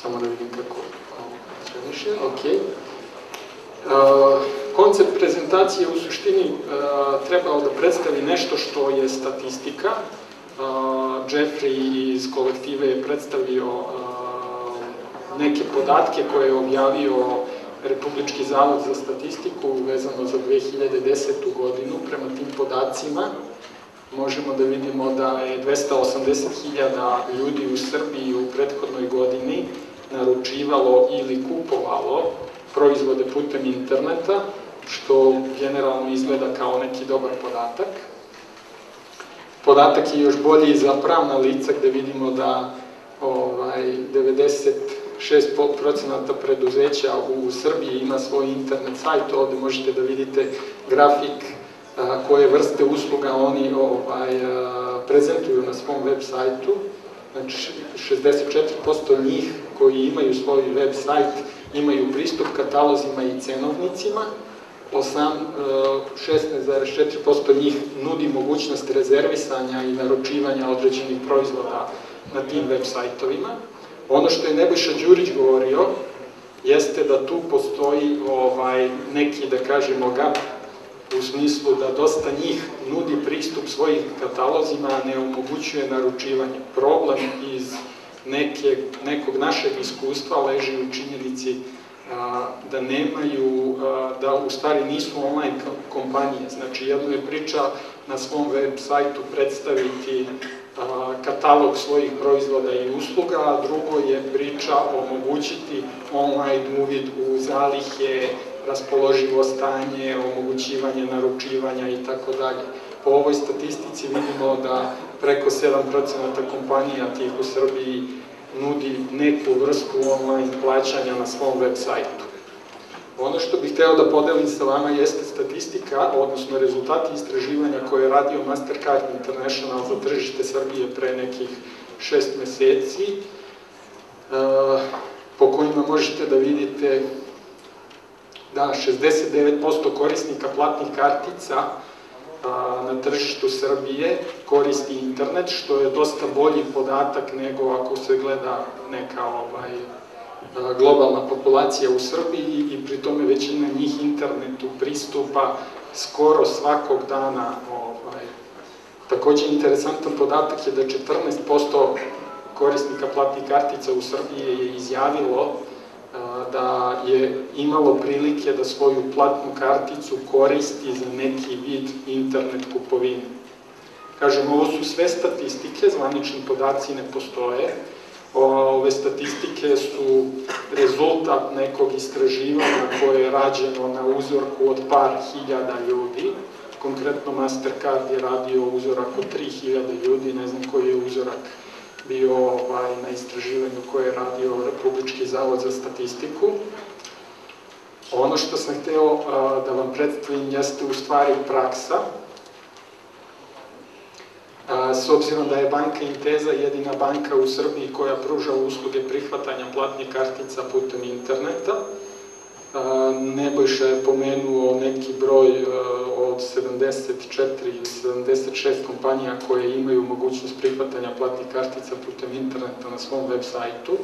Samo da vidim kako funkcioniše. Koncept prezentacije u suštini trebao da predstavi nešto što je statistika. Jeffrey iz kolektive je predstavio neke podatke koje je objavio Republički zavod za statistiku vezano za 2010. godinu. Prema tim podacima možemo da vidimo da je 280.000 ljudi u Srbiji u prethodnoj godini naručivalo ili kupovalo proizvode putem interneta, što generalno izgleda kao neki dobar podatak. Podatak je još bolji za pravna lica, gde vidimo da 96% preduzeća u Srbiji ima svoj internet sajt. Ovde možete da vidite grafik koje vrste usluga oni prezentuju na svom web sajtu. Znači, 64% njih koji imaju svoj web sajt imaju pristup katalozima i cenovnicima, 16,4% njih nudi mogućnost rezervisanja i naručivanja određenih proizvoda na tim web sajtovima. Ono što je Nebojša Đurić govorio jeste da tu postoji neki, da kažemo, gap u smislu da dosta njih nudi pristup svojim katalozima, a ne omogućuje naručivanje. Problem iz nekog našeg iskustva leži u činjenici da nemaju, da u stvari nisu online kompanije. Znači, jedno je priča na svom web sajtu predstaviti katalog svojih proizvoda i usluga, a drugo je priča omogućiti online uvid u zalihe, raspoloživo stanje, omogućivanje naručivanja i tako dalje. Po ovoj statistici vidimo da preko 7% kompanija tih u Srbiji nudi neku vrstu online plaćanja na svom web sajtu. Ono što bih hteo da podelim sa vama jeste statistika, odnosno rezultati istraživanja koje je radio Mastercard International za tržište Srbije pre nekih 6 meseci, po kojima možete da vidite da 69% korisnika platnih kartica na tržištu Srbije koristi internet, što je dosta bolji podatak nego ako se gleda neka globalna populacija u Srbiji i pri tome većina njih internetu pristupa skoro svakog dana. Takođe, interesantan podatak je da 14% korisnika platnih kartica u Srbiji je izjavilo da je imalo prilike da svoju platnu karticu koristi za neki vid internet kupovine. Kažem, ovo su sve statistike, zvanični podaci ne postoje. Ove statistike su rezultat nekog istraživanja koje je rađeno na uzorku od par hiljada ljudi. Konkretno Mastercard je radio uzorak od 3000 ljudi, ne znam koji je uzorak bio na istraživanju koje je radio Republički zavod za statistiku. Ono što sam hteo da vam predstavim jeste u stvari praksa. S obzirom da je banka Inteza jedina banka u Srbiji koja pruža usluge prihvatanja platnih kartica putem interneta, Nebojša je pomenuo neki broj od 74 ili 76 kompanija koje imaju mogućnost prihvatanja platnih kartica putem interneta na svom web sajtu.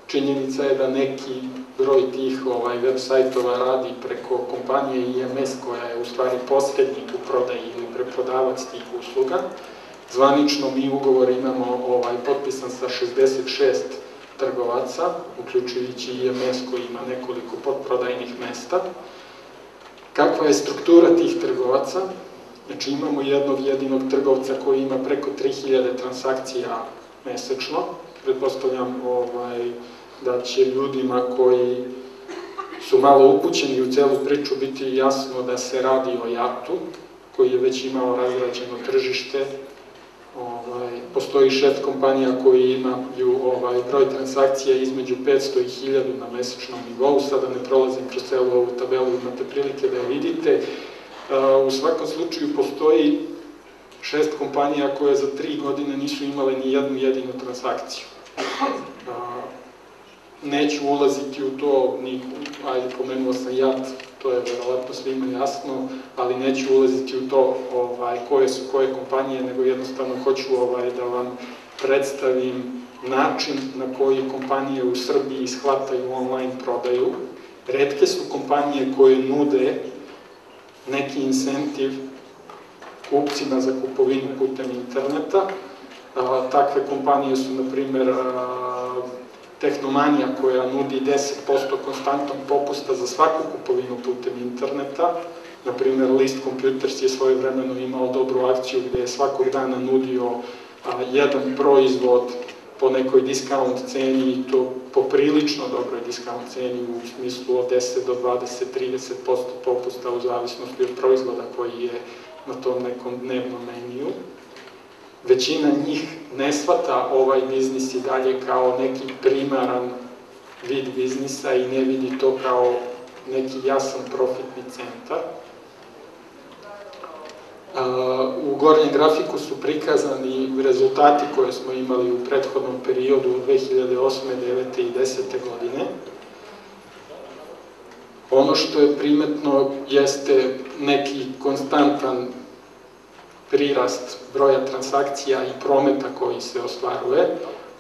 Činjenica je da neki broj tih web sajtova radi preko kompanije IMS koja je u stvari posrednik u prodaji ili preprodavac tih usluga. Zvanično mi ugovor imamo potpisan sa 66 trgovaca, uključujući IMS koji ima nekoliko podprodajnih mesta. Kakva je struktura tih trgovaca? Znači, imamo jednog jedinog trgovca koji ima preko 3000 transakcija mesečno. Pretpostavljam da će ljudima koji su malo upućeni u celu priču biti jasno da se radi o JAT-u, koji je već imao razrađeno tržište. Postoji 6 kompanija koji imaju broj transakcija između 500 i 1000 na mesečnom nivou. Sada ne prolazim kroz celu ovu tabelu, imate prilike da je vidite. U svakom slučaju postoji 6 kompanija koje za 3 godine nisu imale ni jednu jedinu transakciju. Neću ulaziti u to, ajde pomenuo sam JAT, to je verovatno svima jasno, ali neću ulaziti u to koje su koje kompanije, nego jednostavno hoću da vam predstavim način na koji kompanije u Srbiji shvataju online prodaju. Retke su kompanije koje nude neki incentiv kupcima za kupovinu putem interneta. Takve kompanije su, na primer, Tehnomanija koja nudi 10% konstantnog popusta za svaku kupovinu putem interneta. Na primer, List Computers je svojevremeno imao dobru akciju gde je svakog dana nudio jedan proizvod po nekoj diskaunt ceni i to poprilično dobroj diskaunt ceni u smislu od 10 do 20, 30% popusta u zavisnosti od proizvoda koji je na tom nekom dnevnom meniju. Većina njih ne shvata ovaj biznis i dalje kao neki primaran vid biznisa i ne vidi to kao neki jasan profitni centar. U gornjem grafiku su prikazani rezultati koje smo imali u prethodnom periodu od 2008. 2009. i 2010. godine. Ono što je primetno jeste neki konstantan prirast broja transakcija i prometa koji se ostvaruje.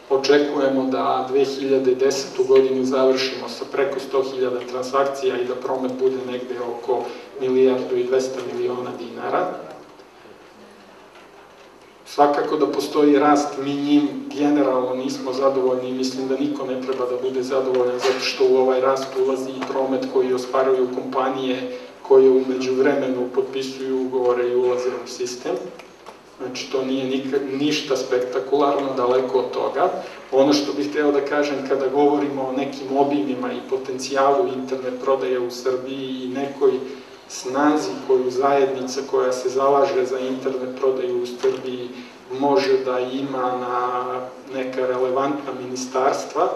Očekujemo da 2010. godinu završimo sa preko 100.000 transakcija i da promet bude negde oko 1.200 miliona dinara. Svakako da postoji rast, mi njim generalno nismo zadovoljni i mislim da niko ne treba da bude zadovoljan zato što u ovaj rast ulazi i promet koji ostvaruju kompanije koje u međuvremenu potpisuju ugovore i ulaze u sistem. Znači, to nije ništa spektakularno, daleko od toga. Ono što bih hteo da kažem kada govorimo o nekim obimima i potencijalu internet prodaje u Srbiji i nekoj snazi koju zajednica koja se zalaže za internet prodaju u Srbiji može da ima na neka relevantna ministarstva,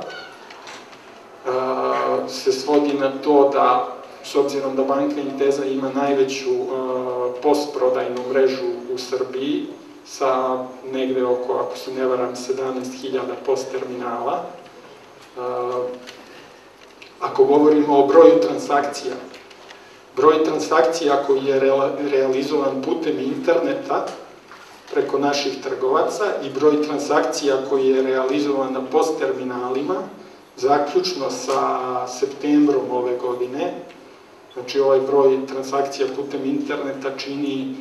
se svodi na to da, s obzirom da banka Inteza ima najveću postprodajnu mrežu u Srbiji, sa negde oko, ako se ne varam, 17.000 post terminala. Ako govorimo o broju transakcija, broj transakcija koji je realizovan putem interneta preko naših trgovaca i broj transakcija koji je realizovan na post terminalima, zaključno sa septembrom ove godine, znači ovaj broj transakcija putem interneta čini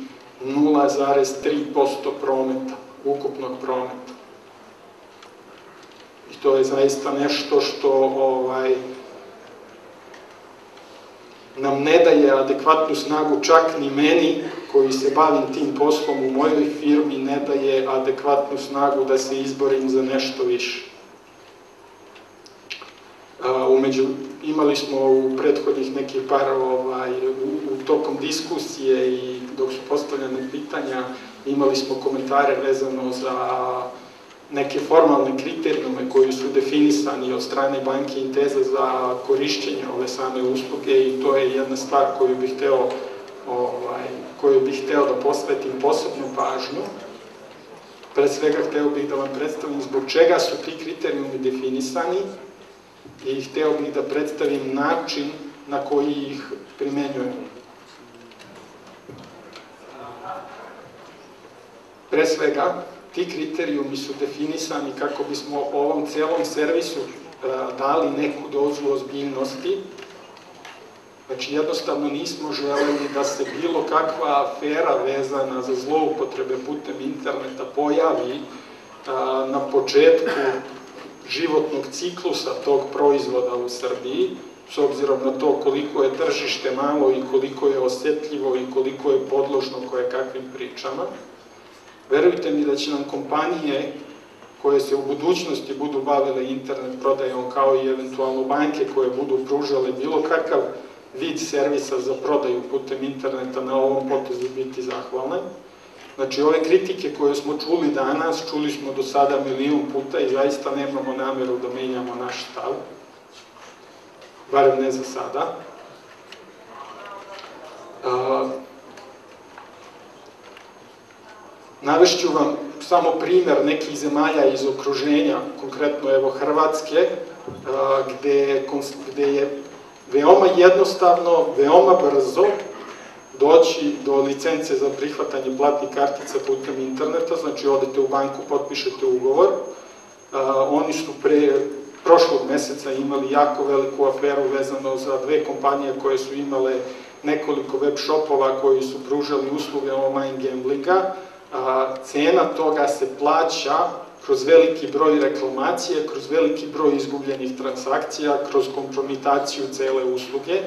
0,3% prometa, ukupnog prometa. I to je zaista nešto što nam ne daje adekvatnu snagu, čak ni meni koji se bavim tim poslom u mojoj firmi ne daje adekvatnu snagu da se izborim za nešto više. Imali smo u prethodnih nekih par tokom diskusije i dok su postavljene pitanja, imali smo komentare vezano za neke formalne kriterijume koji su definisani od strane banke Inteza za korišćenje ove same usluge i to je jedna stvar koju bih hteo da posvetim posebnu pažnju. Pre svega hteo bih da vam predstavim zbog čega su ti kriterijumi definisani i hteo bih da predstavim način na koji ih primenjujemo. Pre svega, ti kriterijumi su definisani kako bismo ovom celom servisu dali neku dozu ozbiljnosti. Znači, jednostavno nismo želeli da se bilo kakva afera vezana za zloupotrebe putem interneta pojavi na početku životnog ciklusa tog proizvoda u Srbiji, s obzirom na to koliko je tržište malo i koliko je osetljivo i koliko je podložno koje kakvim pričama. Verujte mi da će nam kompanije koje se u budućnosti budu bavile internet prodajom, kao i eventualno banke koje budu pružale bilo kakav vid servisa za prodaju putem interneta, na ovom potezu biti zahvalne. Znači, ove kritike koje smo čuli danas, čuli smo do sada 1.000.000 puta i zaista nemamo nameru da menjamo naš stav, barem ne za sada. Navešću vam samo primer nekih zemalja iz okruženja, konkretno evo Hrvatske, gde je veoma jednostavno, veoma brzo doći do licence za prihvatanje platnih kartica putem interneta, znači odete u banku, potpišete ugovor, Oni su prošlog meseca imali jako veliku aferu vezano za dve kompanije koje su imale nekoliko web shopova koji su pružali usluge online gamblinga. Cena toga se plaća kroz veliki broj reklamacije, kroz veliki broj izgubljenih transakcija, kroz kompromitaciju cele usluge.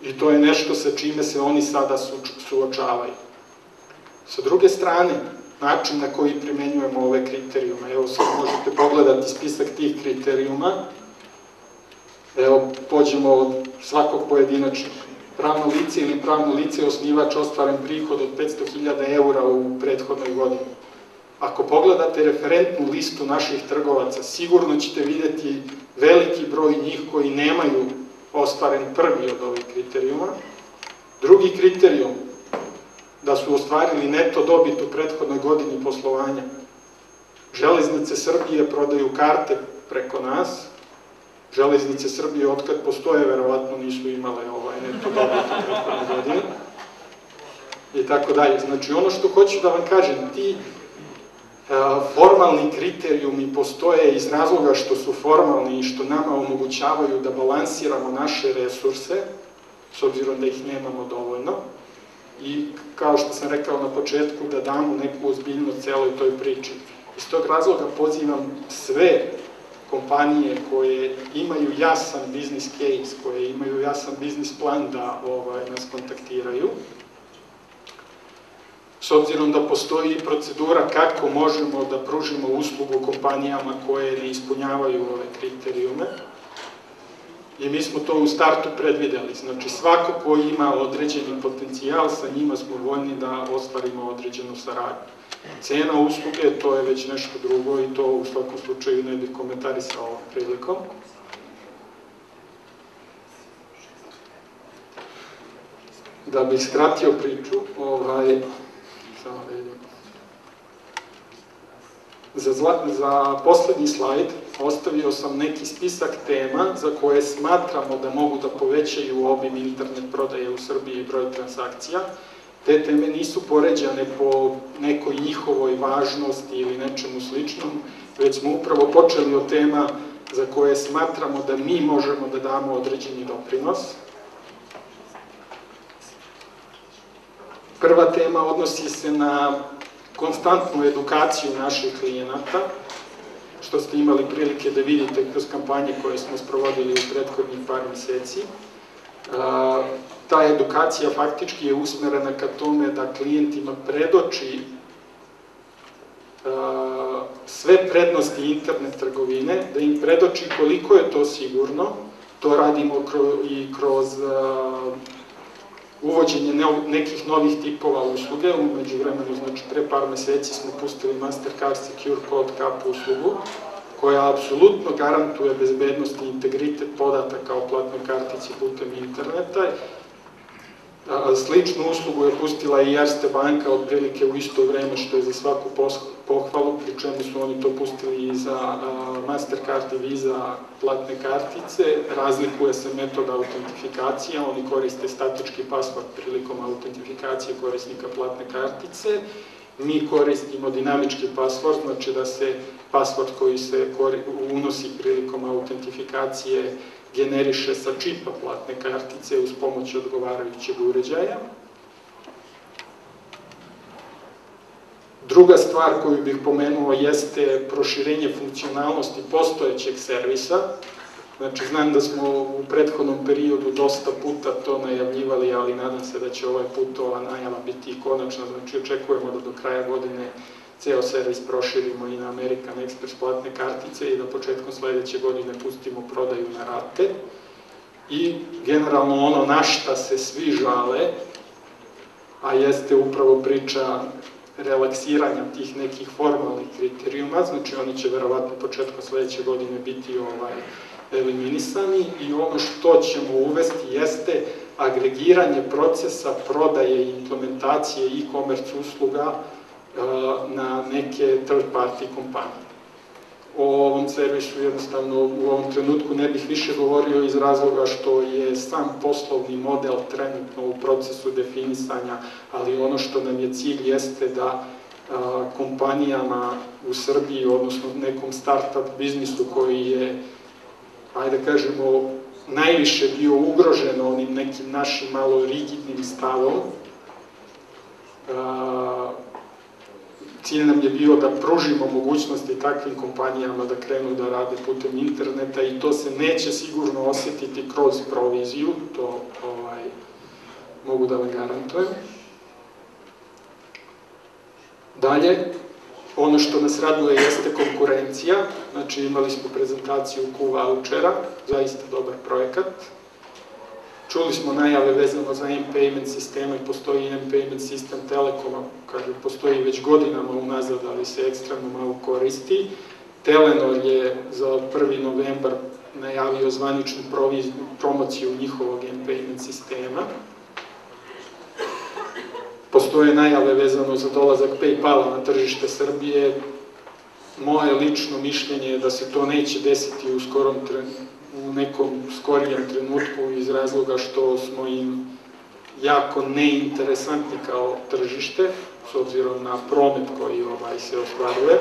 I to je nešto sa čime se oni sada suočavaju. Sa druge strane, način na koji primenjujemo ove kriterijume, evo sad možete pogledati spisak tih kriterijuma, evo pođemo od svakog pojedinačnog. Pravno lice ili pravno lice je osnivač ostvaren prihod od 500.000 eura u prethodnoj godini. Ako pogledate referentnu listu naših trgovaca, sigurno ćete vidjeti veliki broj njih koji nemaju ostvaren prvi od ovih kriterijuma. Drugi kriterijum, da su ostvarili neto dobit u prethodnoj godini poslovanja. Železnice Srbije prodaju karte preko nas, Železnice Srbije otkad postoje, verovatno nisu imale neto dobit u prethodnoj godini. I tako dalje. Znači, ono što hoću da vam kažem, ti formalni kriterijumi postoje iz razloga što su formalni i što nama omogućavaju da balansiramo naše resurse, s obzirom da ih nemamo dovoljno, i kao što sam rekao na početku, da damo neku ozbiljnost celoj toj priči. Iz tog razloga pozivam sve kompanije koje imaju jasan biznis case, koje imaju jasan biznis plan da nas kontaktiraju, s obzirom da postoji procedura kako možemo da pružimo uslugu kompanijama koje ne ispunjavaju ove kriterijume. I mi smo to u startu predvideli. Znači, svako ko ima određeni potencijal, sa njima smo voljni da ostvarimo određenu saradnju. Cena usluge, to je već nešto drugo i to u svakom slučaju ne bih komentarisao ovom prilikom. Da bih skratio priču, samo da idem. Za poslednji slajd ostavio sam neki spisak tema za koje smatramo da mogu da povećaju obim internet prodaje u Srbiji i broj transakcija. Te teme nisu poređane po nekoj njihovoj važnosti ili nečemu sličnom, već smo upravo počeli od tema za koje smatramo da mi možemo da damo određeni doprinos. Prva tema odnosi se na konstantnu edukaciju naših klijenata, što ste imali prilike da vidite kroz kampanje koje smo sprovodili u prethodnih par meseci. Ta edukacija faktički je usmerena ka tome da klijentima predoči sve prednosti internet trgovine, da im predoči koliko je to sigurno. To radimo i kroz uvođenje nekih novih tipova usluge. U međuvremenu, znači pre par meseci smo pustili Mastercard Secure Code Cup uslugu, koja apsolutno garantuje bezbednost i integritet podataka o platnoj kartici putem interneta. Sličnu uslugu je pustila i Erste banka otprilike u isto vreme, što je za svaku pohvalu, pri čemu su oni to pustili i za Mastercard i Visa platne kartice. Razlikuje se metoda autentifikacije, oni koriste statički pasvord prilikom autentifikacije korisnika platne kartice. Mi koristimo dinamički pasvord, znači da se pasvord koji se unosi prilikom autentifikacije generiše sa čipa platne kartice uz pomoć odgovarajućeg uređaja. Druga stvar koju bih pomenuo jeste proširenje funkcionalnosti postojećeg servisa. Znači, znam da smo u prethodnom periodu dosta puta to najavljivali, ali nadam se da će ovaj put ova najava biti i konačna. Znači, očekujemo da do kraja godine ceo servis proširimo i na American Express platne kartice i da početkom sledeće godine pustimo prodaju na rate. I generalno ono na šta se svi žale, a jeste upravo priča relaksiranja tih nekih formalnih kriterijuma, znači oni će verovatno početkom sledeće godine biti eliminisani, i ono što ćemo uvesti jeste agregiranje procesa prodaje i implementacije e-commerce usluga na neke third party kompanije. O ovom servisu jednostavno u ovom trenutku ne bih više govorio iz razloga što je sam poslovni model trenutno u procesu definisanja, ali ono što nam je cilj jeste da kompanijama u Srbiji, odnosno nekom start-up biznisu koji je, ajde da kažemo, najviše bio ugrožen onim nekim našim malo rigidnim stavom. Cilj nam je bio da pružimo mogućnosti takvim kompanijama da krenu da rade putem interneta i to se neće sigurno osjetiti kroz proviziju, to mogu da vam garantujem. Dalje, ono što nas raduje jeste konkurencija, znači imali smo prezentaciju Q-vouchera, zaista dobar projekat. Čuli smo najave vezano za M-payment sisteme, postoji M-payment sistem Telekoma, kaže, postoji već godinama unazad, ali se ekstremno malo koristi. Telenor je za 1. novembar najavio zvaničnu promociju njihovog M-payment sistema. Postoje najave vezano za dolazak PayPala na tržište Srbije. Moje lično mišljenje je da se to neće desiti u nekom skorijem trenutku iz razloga što smo im jako neinteresantni kao tržište, s obzirom na promet koji se ostvaruje.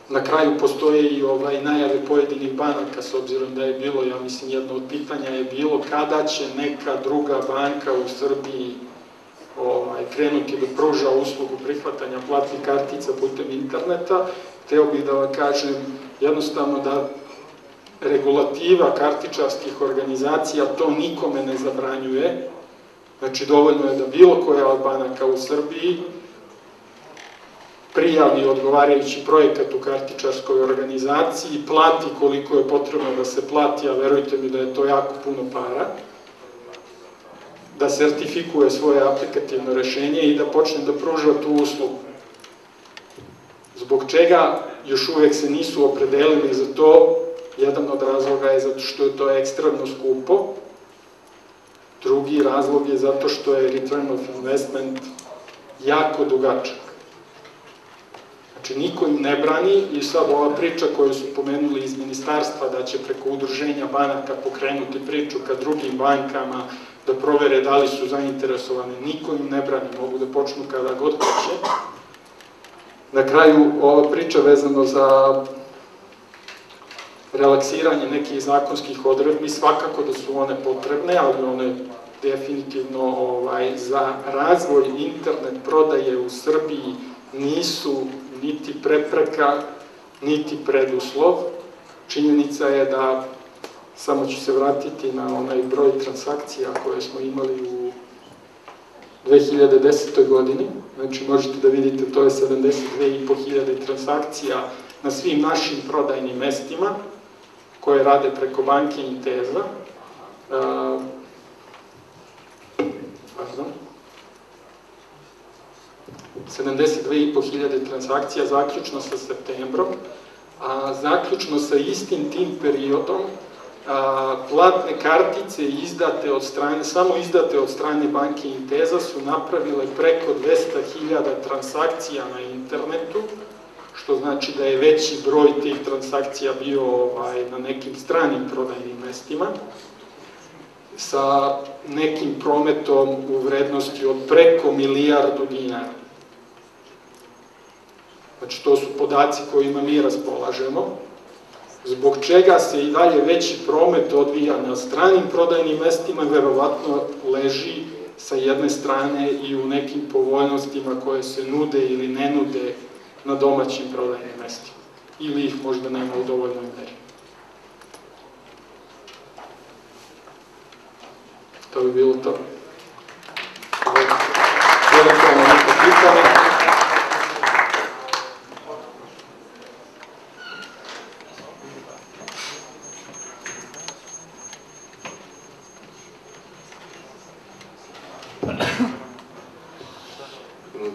Na kraju postoje i najave pojedinih banaka, s obzirom da je bilo, ja mislim, jedno od pitanja je bilo kada će neka druga banka u Srbiji krenuti da pruža uslugu prihvatanja platnih kartica putem interneta. Hteo bih da vam kažem jednostavno da regulativa kartičarskih organizacija to nikome ne zabranjuje. Znači, dovoljno je da bilo koja od banaka u Srbiji prijavi odgovarajući projekat u kartičarskoj organizaciji, plati koliko je potrebno da se plati, a verujte mi da je to jako puno para, da sertifikuje svoje aplikativno rešenje i da počne da pruža tu uslugu. Zbog čega još uvek se nisu opredelili za to? Jedan od razloga je zato što je to ekstremno skupo, drugi razlog je zato što je return of investment jako dugačak. Znači, niko im ne brani i sad ova priča koju su pomenuli iz ministarstva da će preko udruženja banaka pokrenuti priču ka drugim bankama da provere da li su zainteresovane, niko im ne brani, mogu da počnu kada god hoće. Na kraju, ova priča vezano za relaksiranje nekih zakonskih odredbi, svakako da su one potrebne, ali one definitivno za razvoj internet prodaje u Srbiji nisu niti prepreka, niti preduslov. Činjenica je da, samo ću se vratiti na onaj broj transakcija koje smo imali u 2010. godini, znači možete da vidite, to je 72.500 transakcija na svim našim prodajnim mestima koje rade preko banke Inteza. 72.500 transakcija zaključno sa septembrom, a zaključno sa istim tim periodom platne kartice izdate od strane, samo izdate od strane banke Inteza su napravile preko 200.000 transakcija na internetu, što znači da je veći broj tih transakcija bio na nekim stranim prodajnim mestima, sa nekim prometom u vrednosti od preko 1 milijardu dinara. Znači, to su podaci kojima mi raspolažemo. Zbog čega se i dalje veći promet odvija na stranim prodajnim mestima, verovatno leži sa jedne strane i u nekim povoljnostima koje se nude ili ne nude na domaćim prodajnim mestima. Ili ih možda nema u dovoljnoj meri. To bi bilo to. Eventualno neko pitanje.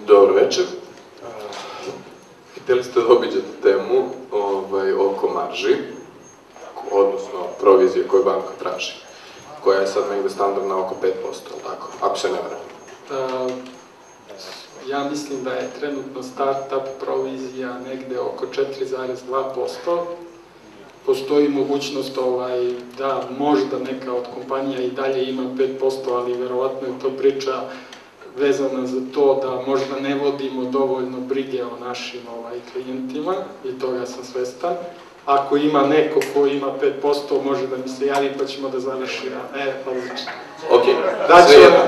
Dobro večer. Hteli ste da obiđete temu oko marži, odnosno provizije koje banka traži, koja je sad negde standardna oko 5%, tako, ako se ne varam. Ja mislim da je trenutno start-up provizija negde oko 4,2%. Postoji mogućnost da možda neka od kompanija i dalje ima 5%, ali verovatno je to priča vezana za to da možda ne vodimo dovoljno brige o našim klijentima i toga sam svestan. Ako ima neko ko ima 5%, može da mi se javi pa ćemo da završimo. Odlično.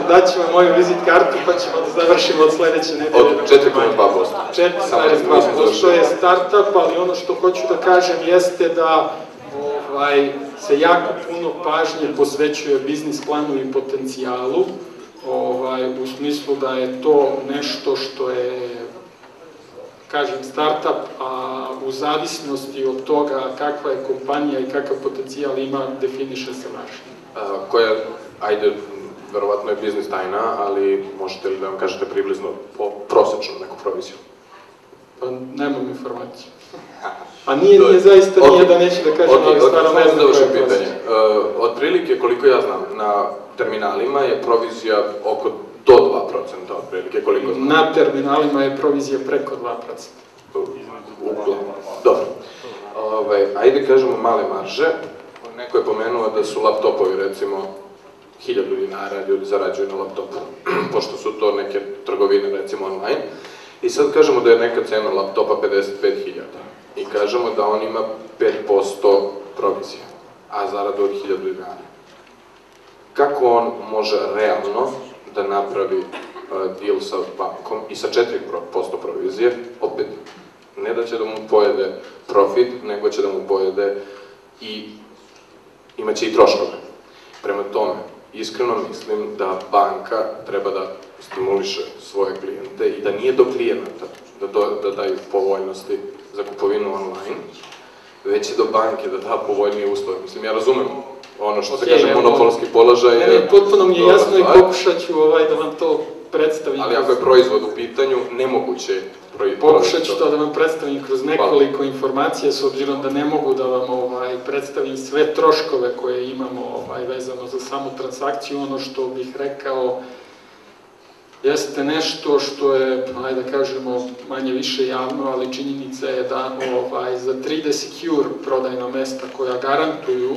Daću vam moju vizit kartu pa ćemo da završimo od sledeće nedelje. Od 4,2%. 4,2% je startup, ali ono što hoću da kažem jeste da se jako puno pažnje posvećuje biznis planu i potencijalu, u smislu da je to nešto što je, kažem, startup, a u zavisnosti od toga kakva je kompanija i kakav potencijal ima, definiše se naš. Koja, ajde, verovatno je biznis tajna, ali možete li da vam kažete približno po prosečnom neku proviziju? Pa nemam informaciju. A nije zaista nije da neću da kažem, ali stvarno ne znam koje je prosječno. Otprilike, koliko ja znam, na terminalima je provizija oko do 2%, otprilike, koliko znam. Na terminalima je provizija preko 2%. Uglavnom. Dobro. Ajde kažemo male marže. Neko je pomenuo da su laptopovi, recimo, 1000 dinara ljudi zarađuju na laptopu, pošto su to neke trgovine, recimo, online. I sad kažemo da je neka cena laptopa 55.000 i kažemo da on ima 5% provizije, a zaradu od 1000 dinara. Kako on može realno da napravi deal sa bankom i sa 4% provizije, opet, ne da će da mu pojede profit, nego će da mu pojede i imaće i troškove. Prema tome, iskreno mislim da banka treba da stimuliše svoje klijente i da nije do klijenata da daju povoljnosti za kupovinu online, već i do banke da da povoljnije uslove. Mislim, ja razumem ono što se kaže monopolski položaj. Ne, potpuno mi je jasno i pokušat ću da vam to predstavim. Ali ako je proizvod u pitanju, nemoguće je pokušat ću to da vam predstavim kroz nekoliko informacija, s obzirom da ne mogu da vam predstavim sve troškove koje imamo vezano za samu transakciju. Ono što bih rekao jeste nešto što je, ajde da kažemo, manje više javno, ali činjenica je da za 3D Secure prodajna mesta koja garantuju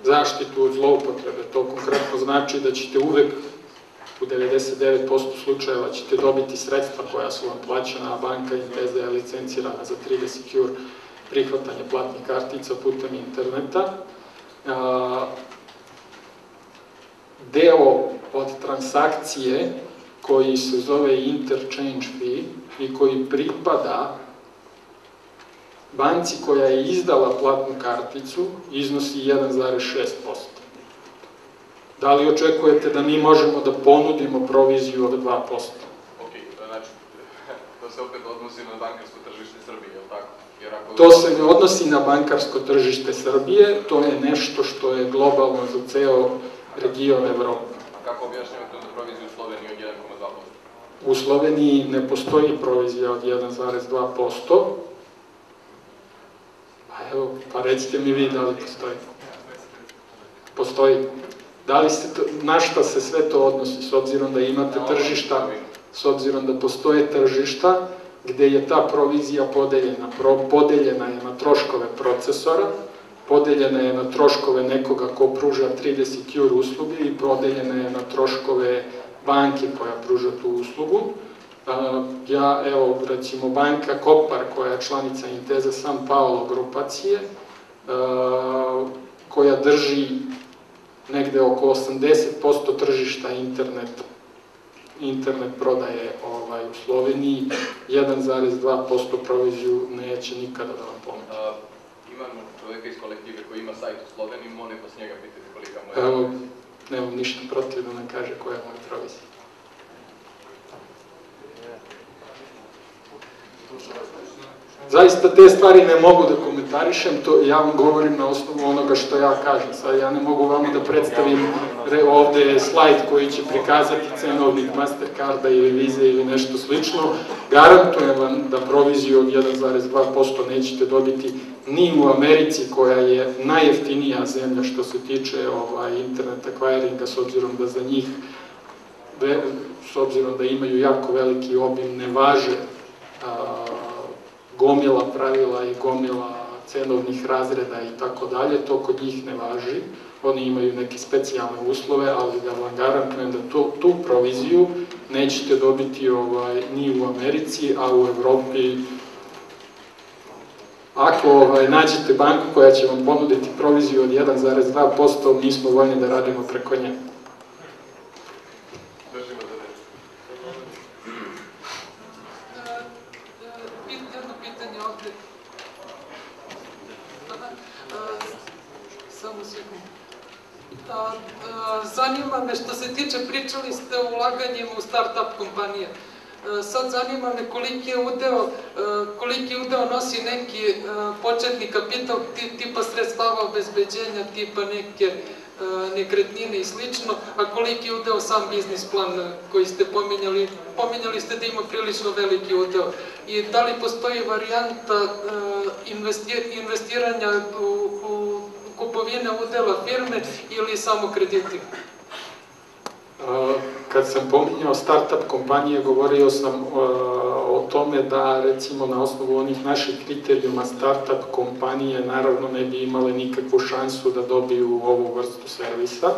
zaštitu od zloupotrebe, to konkretno znači da ćete uvek u 99% slučajeva ćete dobiti sredstva koja su vam plaćena, a banka Inteza je licencirana za 3D Secure prihvatanje platnih kartica putem interneta. Deo od transakcije koji se zove interchange fee i koji pripada banci koja je izdala platnu karticu iznosi 1,6%. Da li očekujete da mi možemo da ponudimo proviziju od 2%? Ok, znači, to se opet odnosi na bankarsko tržište Srbije, je li tako? To se ne odnosi na bankarsko tržište Srbije, to je nešto što je globalno za ceo region Evrope. A kako objašnjavate onda proviziju u Sloveniji od 1,2%? U Sloveniji ne postoji provizija od 1,2%. Evo, pa recite mi vi da li postoji. Postoji. Na šta se sve to odnosi, s obzirom da imate tržišta, s obzirom da postoje tržišta gde je ta provizija podeljena. Podeljena je na troškove procesora, podeljena je na troškove nekoga ko pruža 3D Secure usluge i podeljena je na troškove banke koja pruža tu uslugu. Evo, recimo, banka Kopar, koja je članica Inteza San Paolo grupacije, koja drži negde oko 80% tržišta internet prodaje u Sloveniji, 1,2% proviziju neće nikada da vam pomoći. Imamo čoveka iz kolektive koji ima sajt u Sloveniji, molim vas njega pitati kolika mu je. Evo, nemam ništa protiv da ne kaže koja je moja provizija. Zaista te stvari ne mogu da komentarišem, ja vam govorim na osnovu onoga što ja kažem. Sad ja ne mogu vama da predstavim ovde slajd koji će prikazati cenovnik Mastercarda ili Vize ili nešto slično. Garantujem vam da proviziju od 1,2% nećete dobiti ni u Americi, koja je najjeftinija zemlja što se tiče internet acquiringa, s obzirom da za njih, s obzirom da imaju jako veliki obim, ne važe gomila pravila i gomila cenovnih razreda i tako dalje, to kod njih ne važi. Oni imaju neke specijalne uslove, ali da vam garantujem da tu proviziju nećete dobiti ni u Americi, a u Evropi ako nađete banku koja će vam ponuditi proviziju od 1,2%, mi smo voljni da radimo preko nje. Jedno pitanje ovde. Samo sekund. Zanima me, što se tiče, pričali ste o ulaganjima u start-up kompanije. Sad zanima me koliki udeo nosi neki početni kapital tipa sredstava obezbeđenja, tipa neke nekretnine i slično, a koliki udeo sam biznis plan koji ste pominjali. Pominjali ste da ima prilično veliki udeo. I da li postoji varijanta investiranja u kupovine udela firme ili samo kreditima? Kad sam pominjao start-up kompanije, govorio sam o tome da, recimo, na osnovu onih naših kriterijuma start-up kompanije naravno ne bi imale nikakvu šansu da dobiju ovu vrstu servisa,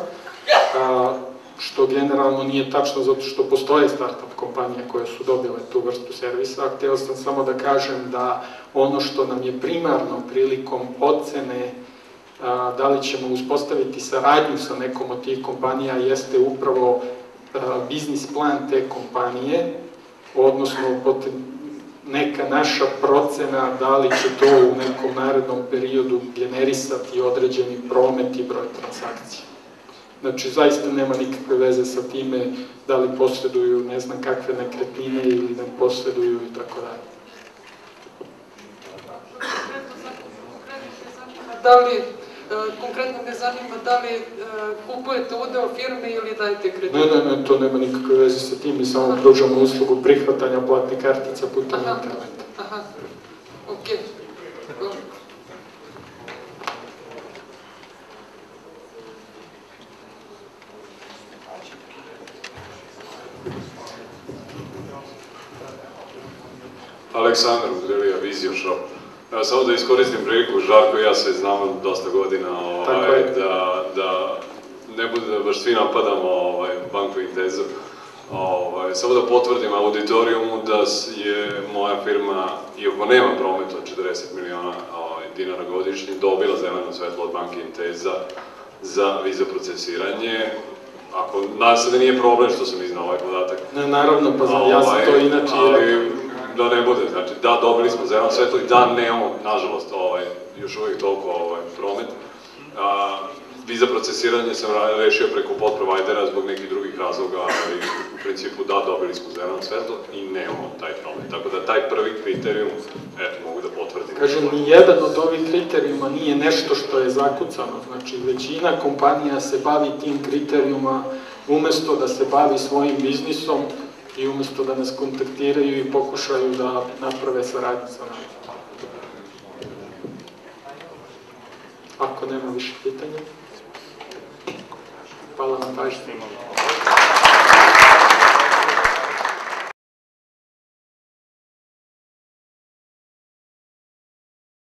što generalno nije tačno zato što postoje start-up kompanije koje su dobile tu vrstu servisa. Hteo sam samo da kažem da ono što nam je primarno prilikom ocene da li ćemo uspostaviti saradnju sa nekom od tih kompanija jeste upravo biznis plan te kompanije, odnosno neka naša procena da li će to u nekom narednom periodu generisati određeni promet i broj transakcija. Znači, zaista nema nikakve veze sa time da li posjeduju ne znam kakve nekretnine ili ne posjeduju i tako dalje. Konkretno me zanima da li kupujete udeo firme ili dajete kredit? Ne, to nema nikakve veze sa tim, mi samo pružamo uslugu prihvatanja platnih kartica putem interneta. Aha, okej. Aleksandar Udrelija, Vision Shop. Samo da iskoristim priliku, Žarko i ja se znamo dosta godina, da ne bude da baš svi napadamo banku Intesa. Samo da potvrdim auditorijumu da je moja firma, iako nema prometa od 40 miliona dinara godišnje, dobila zeleno svetlo od banke Intesa za viza procesiranje. Ako, nadam se da nije problem što sam iznao ovaj podatak. Ne, naravno, pa ja sam to inače rekao. Da ne bude, znači da, dobili smo zeleno svetlo i da nemamo, nažalost, još uvijek toliko promet. Viza procesiranje sam rešio preko podprovajdera zbog nekih drugih razloga, ali u principu da, dobili smo zeleno svetlo i nemamo taj promet. Tako da taj prvi kriterijum, eto, mogu da potvrdim. Kažem, nijedan od ovih kriterijuma nije nešto što je zakucano, znači većina kompanija se bavi tim kriterijuma umesto da se bavi svojim biznisom i umesto da nas kontaktiraju i pokušaju da naprave saradnju sa nama. Ako nema više pitanja, hvala na pažnji.